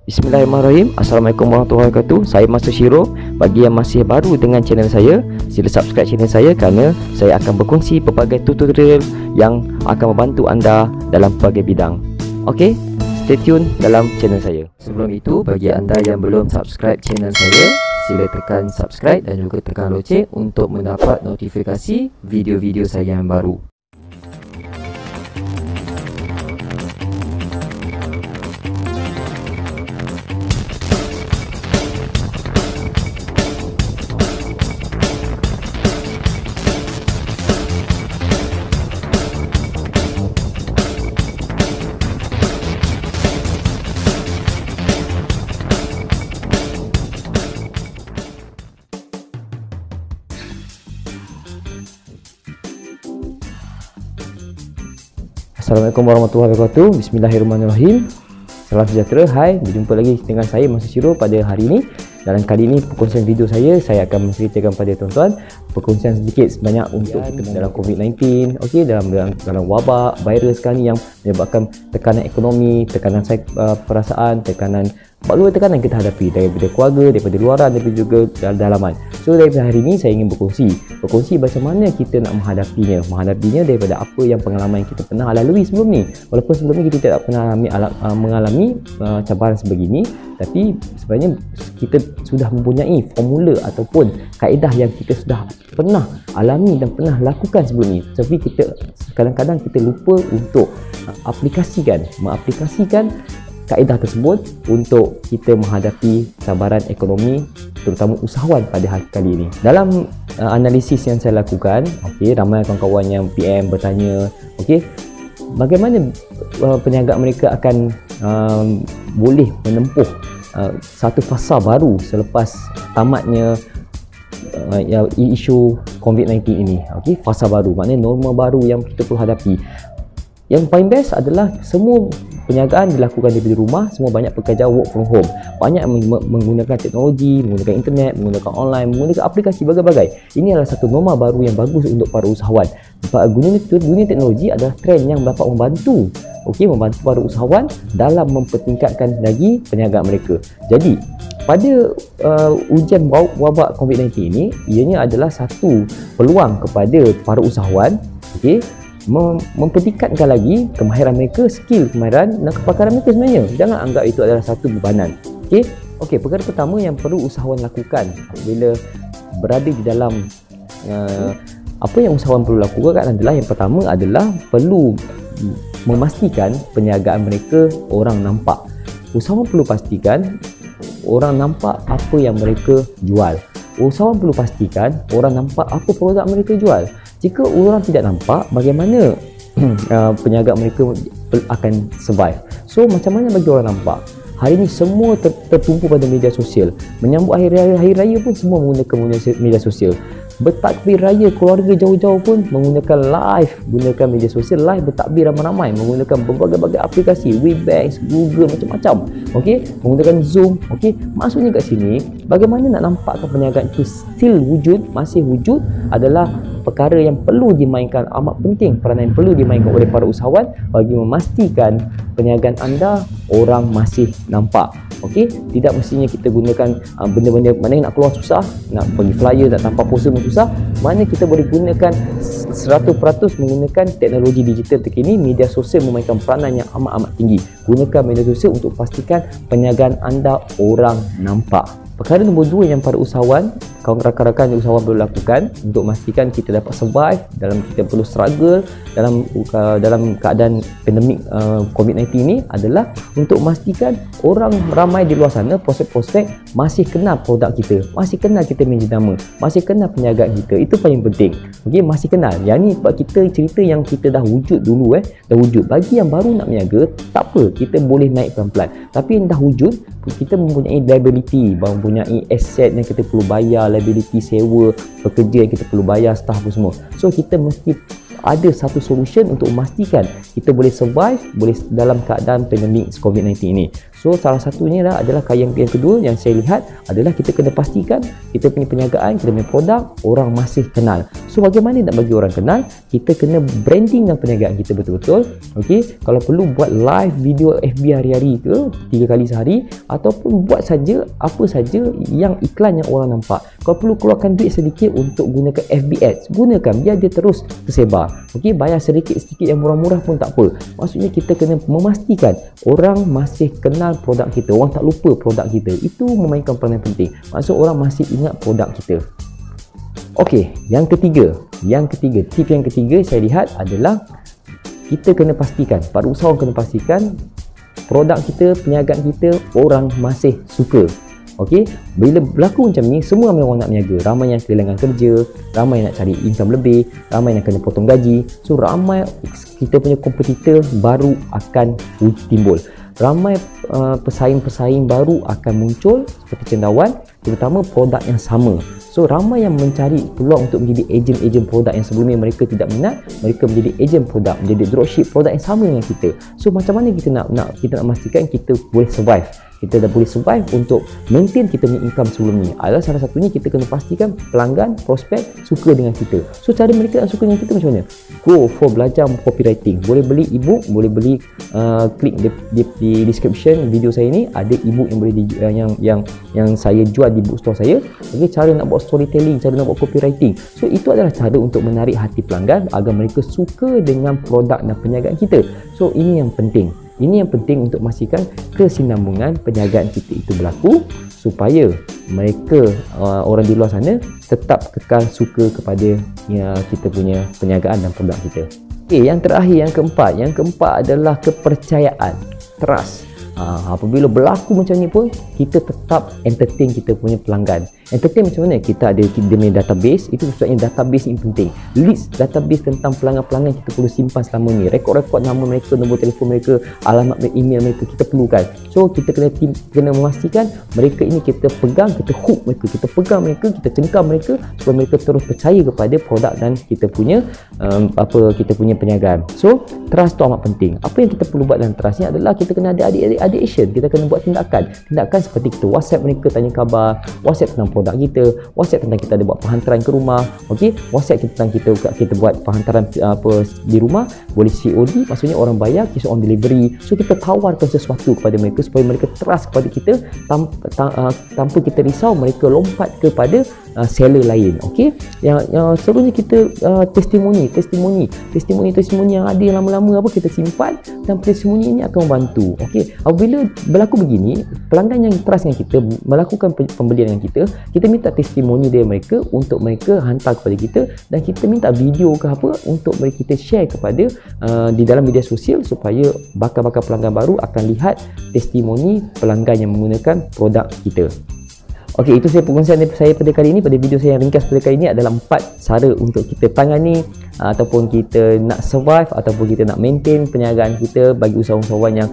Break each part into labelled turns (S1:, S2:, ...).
S1: Bismillahirrahmanirrahim. Assalamualaikum warahmatullahi wabarakatuh. Saya Master Shiro. Bagi yang masih baru dengan channel saya, sila subscribe channel saya kerana saya akan berkongsi pelbagai tutorial yang akan membantu anda dalam pelbagai bidang. Okey, stay tune dalam channel saya. Sebelum itu, bagi anda yang belum subscribe channel saya, sila tekan subscribe dan juga tekan loceng untuk mendapat notifikasi video-video saya yang baru. Assalamualaikum warahmatullahi wabarakatuh. Bismillahirrahmanirrahim. Salam sejahtera. Hai, berjumpa lagi dengan saya Master Shiro pada hari ini. Dalam kali ini perkongsian video saya akan menceritakan pada tuan-tuan perkongsian sedikit sebanyak untuk kita dalam COVID-19, okey, dalam wabak virus sekarang ni yang menyebabkan tekanan ekonomi, tekanan perasaan, tekanan kita hadapi daripada keluarga, daripada luaran, daripada juga dalaman. So daripada hari ini saya ingin berkongsi macam mana kita nak menghadapinya daripada apa yang pengalaman yang kita pernah lalui sebelum ni. Walaupun sebelum ni kita tidak pernah mengalami cabaran sebegini, tapi sebenarnya kita sudah mempunyai formula ataupun kaedah yang kita sudah pernah alami dan pernah lakukan sebelum ni. Tapi kadang-kadang kita lupa untuk mengaplikasikan kaedah tersebut untuk kita menghadapi cabaran ekonomi, terutama usahawan pada hari kali ini. Dalam analisis yang saya lakukan, okey, ramai kawan-kawan yang PM bertanya, okey, bagaimana peniaga mereka akan boleh menempuh satu fasa baru selepas tamatnya isu COVID-19 ini. Okey, fasa baru maknanya norma baru yang kita perlu hadapi. Yang paling best adalah semua perniagaan dilakukan daripada rumah, semua banyak pekerja work from home. Banyak menggunakan teknologi, menggunakan internet, menggunakan online, menggunakan aplikasi berbagai-bagai. Ini adalah satu norma baru yang bagus untuk para usahawan. Guna teknologi adalah trend yang dapat membantu para usahawan dalam mempertingkatkan lagi perniagaan mereka. Jadi, pada ujian wabak COVID-19 ini, ianya adalah satu peluang kepada para usahawan, okey, mempertingkatkan lagi kemahiran mereka, kemahiran dan kepakaran mereka sebenarnya. Jangan anggap itu adalah satu bebanan. Okey, perkara pertama yang perlu usahawan lakukan apabila berada di dalam apa yang usahawan perlu lakukan adalah, yang pertama adalah perlu memastikan perniagaan mereka orang nampak. Usahawan perlu pastikan orang nampak apa yang mereka jual. Usahawan perlu pastikan orang nampak apa produk mereka jual. Jika orang tidak nampak, bagaimana peniaga mereka akan survive? So, macam mana bagi orang nampak? Hari ini semua tertumpu pada media sosial. Menyambut hari raya pun semua menggunakan media sosial. Bertakbir raya keluarga jauh-jauh pun menggunakan gunakan media sosial, bertakbir ramai-ramai menggunakan berbagai-bagai aplikasi, Webex, Google, macam-macam. Okey, menggunakan Zoom. Okey, maksudnya kat sini, bagaimana nak nampakkan perniagaan itu masih wujud adalah perkara yang perlu dimainkan, amat penting peranan yang perlu dimainkan oleh para usahawan bagi memastikan perniagaan anda orang masih nampak. Okey, tidak mestinya kita gunakan benda-benda mana nak keluar susah, nak bagi flyer, nak tanpa poster pun susah. Mana kita boleh gunakan 100% menggunakan teknologi digital terkini. Media sosial memainkan peranan yang amat-amat tinggi. Gunakan media sosial untuk pastikan perniagaan anda orang nampak. Perkara nombor 2 yang para usahawan, kawan rakan-rakan yang usahawan perlu lakukan untuk memastikan kita dapat survive dalam kita perlu struggle dalam keadaan pandemik COVID-19 ini adalah untuk memastikan orang ramai di luar sana, prospek-prospek masih kenal produk kita, masih kenal kita menjenama, masih kenal perniagaan kita. Itu paling penting. Okey, masih kenal. Yang ni sebab kita cerita yang kita dah wujud dulu dah wujud. Bagi yang baru nak berniaga, tak apa, kita boleh naik pelan-pelan. Tapi yang dah wujud, kita mempunyai liability, mempunyai aset yang kita perlu bayar, liability sewa pekerja yang kita perlu bayar, staff pun semua. So kita mesti ada satu solution untuk memastikan kita boleh survive dalam keadaan pandemik COVID-19 ini. So salah satunya adalah yang kedua yang saya lihat adalah kita kena pastikan kita punya perniagaan, kita punya produk orang masih kenal. So bagaimana nak bagi orang kenal? Kita kena brandingkan perniagaan kita betul-betul. Okey, kalau perlu buat live video FB hari-hari ke 3 kali sehari, ataupun buat saja apa saja yang iklan yang orang nampak. Kalau perlu keluarkan duit sedikit untuk gunakan FB ads, gunakan biar dia terus tersebar. Okey, bayar sedikit-sedikit yang murah-murah pun tak apa. Maksudnya kita kena memastikan orang masih kenal produk kita, orang tak lupa produk kita. Itu memainkan peranan penting. Maksud orang masih ingat produk kita. Okey, yang ketiga, tip yang ketiga saya lihat adalah kita kena pastikan, para usahawan kena pastikan produk kita, perniagaan kita orang masih suka. Okey, bila berlaku macam ni, semua ramai orang nak berniaga, ramai yang kehilangan kerja, ramai yang nak cari income lebih, ramai yang kena potong gaji. So ramai kita punya kompetitor baru akan timbul, ramai pesaing-pesaing baru akan muncul seperti cendawan, terutama produk yang sama. So ramai yang mencari peluang untuk menjadi ejen-ejen produk yang sebelumnya mereka tidak minat, mereka menjadi ejen produk, menjadi dropship produk yang sama dengan kita. So macam mana kita nak memastikan kita boleh survive, kita dah boleh survive untuk maintain kita punya income sebelum ni? Adalah salah satunya kita kena pastikan pelanggan, prospek suka dengan kita. So cara mereka nak suka dengan kita macam mana? Go for belajar copywriting. Boleh beli ebook, boleh beli klik di description video saya ni, ada ebook yang boleh yang saya jual di bookstore saya. Okay, cara nak buat storytelling, cara nak buat copywriting. So itu adalah cara untuk menarik hati pelanggan agar mereka suka dengan produk dan perniagaan kita. So ini yang penting. Ini yang penting untuk memastikan kesinambungan perniagaan kita itu berlaku supaya mereka orang di luar sana tetap kekal suka kepada kita punya perniagaan dan produk kita. Okay, yang terakhir, yang keempat adalah kepercayaan, trust. Apabila berlaku macam ni pun, kita tetap entertain kita punya pelanggan. Entertain macam mana? Kita ada dia punya database. Itu sebabnya database ini penting. List database tentang pelanggan-pelanggan kita perlu simpan selama ni. Rekod-rekod nama mereka, nombor telefon mereka, alamat email mereka kita perlukan. So kita kena memastikan mereka ini kita pegang, kita hook mereka, kita pegang mereka, kita cengkam mereka supaya mereka terus percaya kepada produk dan kita punya kita punya perniagaan. So trust tu amat penting. Apa yang kita perlu buat dalam trust ni adalah kita kena ada action. Kita kena buat tindakan seperti kita WhatsApp mereka, tanya khabar, WhatsApp tentang produk kita, WhatsApp tentang kita ada buat penghantaran ke rumah. Okey, WhatsApp tentang kita buat penghantaran di rumah, boleh COD, maksudnya orang bayar, cash on delivery. So kita tawarkan sesuatu kepada mereka supaya mereka trust kepada kita, tanpa kita risau mereka lompat kepada seller lain. Okey, yang seterusnya kita testimoni yang ada lama-lama kita simpan, dan testimoni ini akan membantu. Okey, apabila berlaku begini, pelanggan yang trust dengan kita melakukan pembelian dengan kita minta testimoni dari mereka untuk mereka hantar kepada kita, dan kita minta video ke apa untuk kita share kepada di dalam media sosial supaya bakal-bakal pelanggan baru akan lihat testimoni pelanggan yang menggunakan produk kita. Okey, itu perkongsian saya pada kali ini. Pada video saya yang ringkas pada kali ini adalah 4 cara untuk kita tangani ataupun kita nak survive ataupun kita nak maintain perniagaan kita bagi usahawan-usahawan yang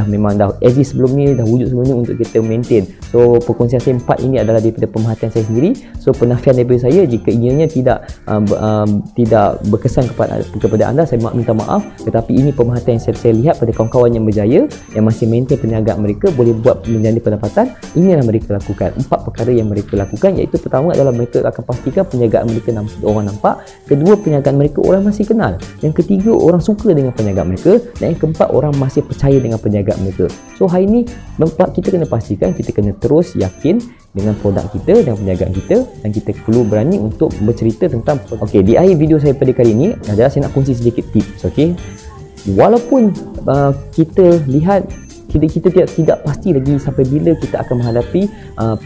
S1: memang dah exist sebelum ni, dah wujud sebelum ni, untuk kita maintain. So perkongsian saya 4 ini adalah daripada pemerhatian saya sendiri. So penafian daripada saya, jika ianya tidak berkesan kepada anda, saya minta maaf. Tetapi ini pemerhatian yang saya lihat pada kawan-kawan yang berjaya, yang masih maintain perniagaan mereka, boleh buat menjadi pendapatan. Inilah mereka lakukan. 4 perkara yang mereka lakukan, iaitu pertama adalah mereka akan pastikan perniagaan mereka orang nampak. Kedua, perniagaan mereka orang masih kenal. Yang ketiga, orang suka dengan perniagaan mereka. Dan yang keempat, orang masih percaya dengan perniagaan mereka. So hari ini kita kena pastikan kita kena terus yakin dengan produk kita dan perniagaan kita, dan kita perlu berani untuk bercerita tentang. Okey, di akhir video saya pada kali ini adalah saya nak kongsi sedikit tips. Okey, walaupun kita lihat kita tidak pasti lagi sampai bila kita akan menghadapi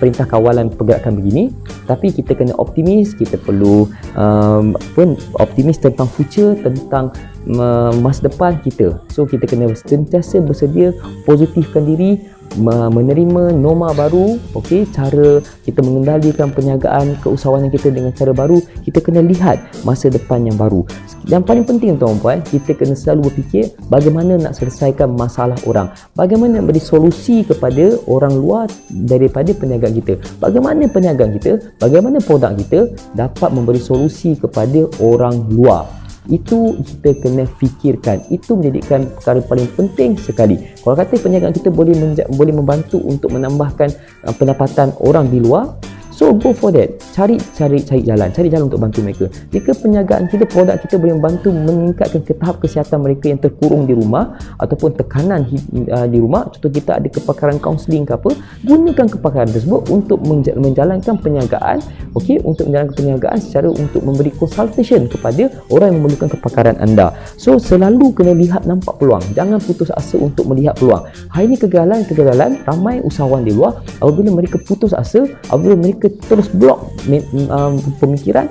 S1: perintah kawalan pergerakan begini, tapi kita kena optimis. Kita perlu optimis tentang future, tentang masa depan kita. So kita kena sentiasa bersedia, positifkan diri, menerima norma baru. Okey, cara kita mengendalikan perniagaan keusahawanan kita dengan cara baru. Kita kena lihat masa depan yang baru. Dan paling penting tuan-puan, kita kena selalu berfikir bagaimana nak selesaikan masalah orang, bagaimana beri solusi kepada orang luar daripada perniagaan kita, bagaimana perniagaan kita, bagaimana produk kita dapat memberi solusi kepada orang luar. Itu kita kena fikirkan. Itu menjadikan perkara paling penting sekali. Kalau kata perniagaan kita boleh membantu untuk menambahkan pendapatan orang di luar, so go for that. Cari jalan untuk bantu mereka. Jika perniagaan kita, produk kita boleh membantu meningkatkan ke tahap kesihatan mereka yang terkurung di rumah ataupun tekanan di rumah, contoh kita ada kepakaran kaunseling ke apa, gunakan kepakaran tersebut untuk menjalankan perniagaan, okey, untuk menjalankan perniagaan secara untuk memberi consultation kepada orang yang memerlukan kepakaran anda. So selalu kena lihat nampak peluang, jangan putus asa untuk melihat peluang. Hari ini kegagalan ramai usahawan di luar apabila mereka putus asa, apabila mereka terus blok pemikiran,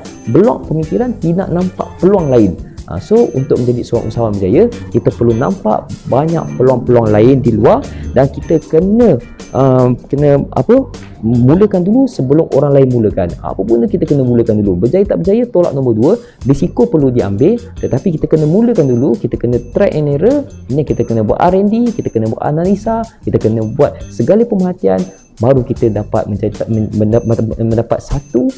S1: tidak nampak peluang lain. So untuk menjadi seorang usahawan berjaya, kita perlu nampak banyak peluang-peluang lain di luar, dan kita kena mulakan dulu sebelum orang lain mulakan. Apa benda kita kena mulakan dulu. Berjaya tak berjaya tolak nombor 2, risiko perlu diambil, tetapi kita kena mulakan dulu, kita kena try and error. Ini kita kena buat R&D, kita kena buat analisa, kita kena buat segala pemerhatian, baru kita dapat mendapat satu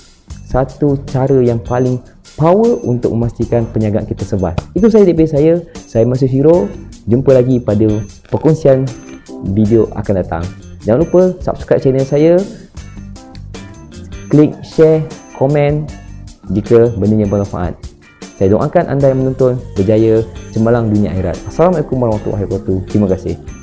S1: cara yang paling power untuk memastikan perniagaan kita survive. Itu saya daripada saya Masih Hero. Jumpa lagi pada perkongsian video akan datang. Jangan lupa subscribe channel saya, klik share, komen jika bendanya bermanfaat. Saya doakan anda yang menonton berjaya cemerlang dunia akhirat. Assalamualaikum warahmatullahi wabarakatuh. Terima kasih.